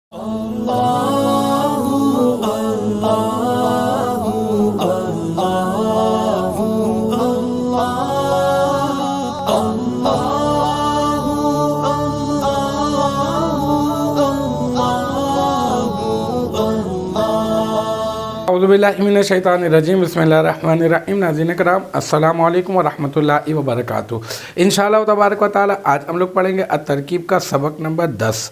औज़ुबिल्लाहिमिनश्शैतानिर्रजीम बिस्मिल्लाहिर्रहमानिर्रहीम। नाज़रीन कराम अस्सलामु अलैकुम व रहमतुल्लाहि व बरकातुहू। इंशाअल्लाह तबारक व तआला आज हम लोग पढ़ेंगे तरकीब का सबक नंबर 10।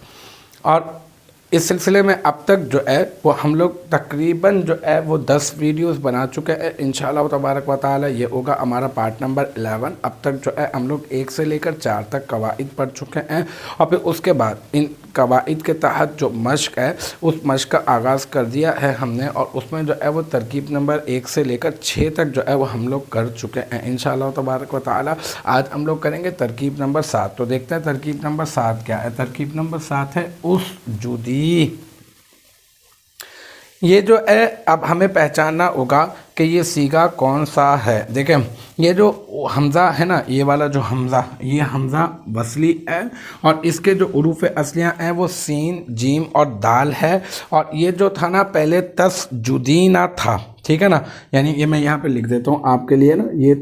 और इस सिलसिले में अब तक जो है वो हम लोग तकरीबन जो है वो 10 वीडियोस बना चुके हैं। इंशाअल्लाह तबारक व तआला ये होगा हमारा पार्ट नंबर 11। अब तक जो है हम लोग 1 से लेकर 4 तक कवाइद पढ़ चुके हैं और फिर उसके बाद इन कवाइद के तहत जो मश्क है उस मश्क का आगाज़ कर दिया है हमने, और उसमें जो है वो तरकीब नंबर 1 से लेकर 6 तक जो है वो हम लोग कर चुके हैं। इंशाअल्लाह तबारक व तआला आज हम लोग करेंगे तरकीब नंबर 7। तो देखते हैं तरकीब नंबर 7 क्या है। तरकीब नंबर 7 है उसजुदी। ये जो है अब हमें पहचानना होगा कि ये सीगा कौन सा है। देखें ये जो हमज़ा है ना, ये वाला जो हमज़ा, ये हमज़ा वसली है और इसके जो उरूफ़ असलियाँ हैं वो सीन, जीम और दाल है। और ये जो था ना पहले तस्जुदीना था, ठीक है ना। यानी ये मैं यहाँ पे लिख देता हूँ आपके लिए ना, ये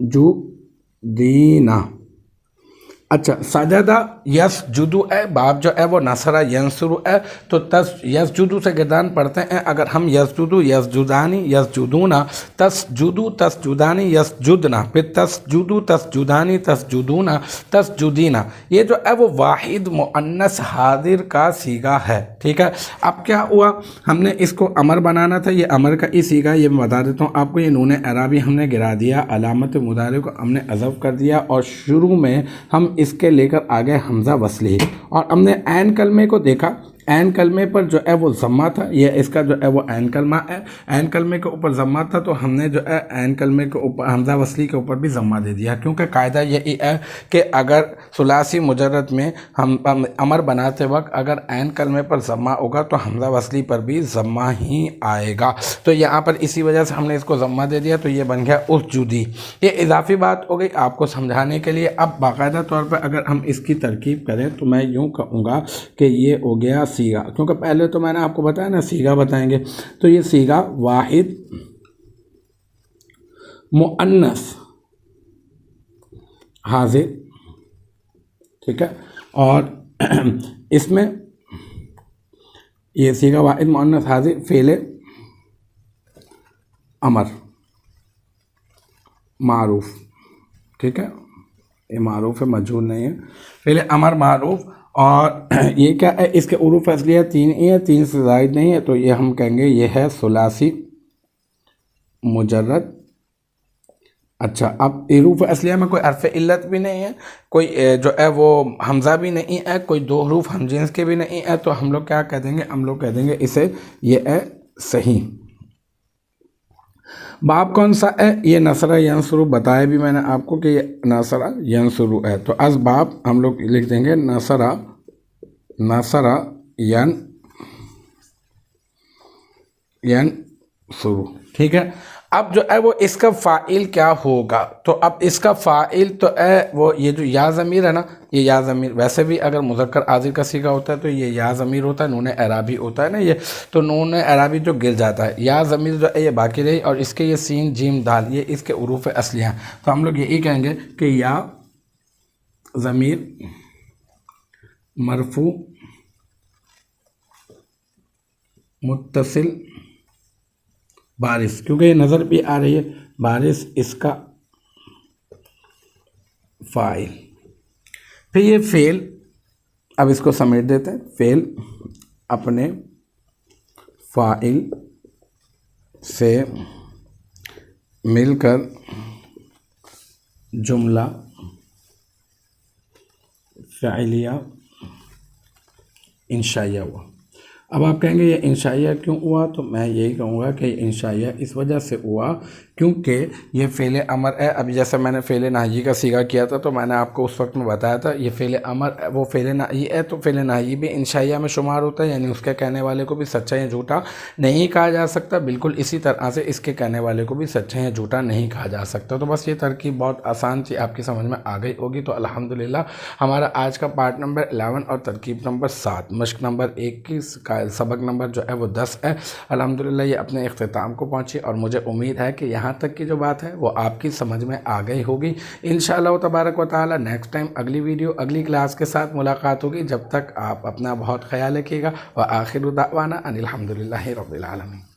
तस्जुदीना। अच्छा, सजदा यसजुदु है, बाप जो है वो नसरा यंसुरु है, तो यसजुदु से गिरदान पढ़ते हैं। अगर हम यसजुदु यसजुदानी यसजुदूना, तसजुदु तसजुदानी यसजुदना, फिर तसजुदु तसजुदानी तसजुदूना तसजुदीना, ये जो है वो वाहिद मुअन्नस हाजिर का सीगा है, ठीक है। अब क्या हुआ, हमने इसको अमर बनाना था, ये अमर का ही सीगा, ये मैं बता देता हूँ आपको। ये नून अराबी हमने गिरा दिया, अलामत मुदारे को हमने अज़फ कर दिया और शुरू में हम इसके लेकर आ गए हमज़ा वसली। और हमने ऐन कलमे को देखा, ऐन कलमे पर जो है वो ज़म्मा था, ये इसका जो है वो ऐन कलमा है। ऐन कलमे के ऊपर ज़म्मा था तो हमने जो है ऐन कलमे के ऊपर हमज़ा वसली के ऊपर भी ज़म्मा दे दिया, क्योंकि कायदा यही है कि अगर सुलासी मुजर्रद में हम अमर बनाते वक्त अगर ऐन कलमे पर ज़म्मा होगा तो हमज़ा वसली पर भी ज़म्मा ही आएगा। तो यहाँ पर इसी वजह से हमने इसको ज़म्मा दे दिया, तो ये बन गया उसजुदी। ये इजाफी बात हो गई आपको समझाने के लिए। अब बाकायदा तौर पर अगर हम इसकी तरकीब करें तो मैं यूँ कहूँगा कि ये हो गया सीगा, क्योंकि पहले तो मैंने आपको बताया ना सीगा बताएंगे। तो ये सीगा वाहिद मुअन्नस हाजिर, ठीक है। और इसमें ये सीगा वाहिद मुअन्नस हाजिर फेले अमर मारूफ, ठीक है। ये मारूफ है, मजहूल नहीं है, फेले अमर मारूफ। और ये क्या है, इसके उरूफ असलिया 3 ही है, 3 से ज़ायद नहीं है, तो ये हम कहेंगे ये है सुलासी मुजर्रद। अच्छा, अब उरूफ असलिया में कोई हर्फ इल्लत भी नहीं है, कोई जो है वो हमज़ा भी नहीं है, कोई 2 हरूफ हमजिन्स के भी नहीं है, तो हम लोग क्या कह देंगे, हम लोग कह देंगे इसे ये है सही। बाब कौन सा है, ये नसरा यंसुरु बताया भी मैंने आपको कि ये नसरा यंसुरु है। तो अस बाब हम लोग लिख देंगे नसरा यंसुरु, ठीक है। अब जो है वो इसका फ़ाइल क्या होगा, तो अब इसका फ़ाइल तो है वो ये जो या ज़मीर है ना, ये या ज़मीर वैसे भी अगर मुज़क्कर आज़िर का सीगा होता है तो ये या ज़मीर होता है, नून अराबी होता है ना ये, तो नून अराबी जो गिर जाता है, या ज़मीर जो है ये बाकी रही, और इसके ये सीन जीम दाल ये इसके उरूफ़ असलियाँ। तो हम लोग यही कहेंगे कि या ज़मीर मरफू मुत्तसिल बारिश, क्योंकि ये नज़र भी आ रही है बारिश इसका फ़ाइल। फिर ये फ़ेल, अब इसको समेट देते हैं, फ़ेल अपने फ़ाइल से मिलकर जुमला फ़ाइलिया इंशाइया हुआ। अब आप कहेंगे ये इंशाइया क्यों हुआ, तो मैं यही कहूँगा कि इंशाइया इस वजह से हुआ کیونکہ یہ فعل امر ہے. ابھی جیسے میں نے فعل نہی کا صیغہ کیا تھا تو میں نے آپ کو اس وقت میں بتایا تھا یہ فعل امر وہ فعل نہی ہے، تو فعل نہی بھی انشائیہ میں شمار ہوتا ہے، یعنی اس کے کہنے والے کو بھی سچا یا جھوٹا نہیں کہا جا سکتا. بالکل اسی طرح سے اس کے کہنے والے کو بھی سچا یا جھوٹا نہیں کہا جا سکتا. تو بس یہ ترکیب بہت آسان تھی، آپ کی سمجھ میں آ گئی ہوگی. تو الحمدللہ ہمارا آج کا پارٹ نمبر 11 اور ترکیب نمبر 7 مشق نمبر 21 کا سبق نمبر جو ہے وہ 10 ہے. الحمدللہ یہ اپنے اختتام کو پہنچی اور مجھے امید ہے کہ یہاں تک کی جو بات ہے وہ آپ کی سمجھ میں آ گئی ہوگی. انشاءاللہ تبارک و تعالی نیکسٹ ٹائم اگلی ویڈیو اگلی کلاس کے ساتھ ملاقات ہوگی. جب تک آپ اپنا بہت خیال رکھیے گا. وآخر دعوانا ان الحمدللہ رب العالمین.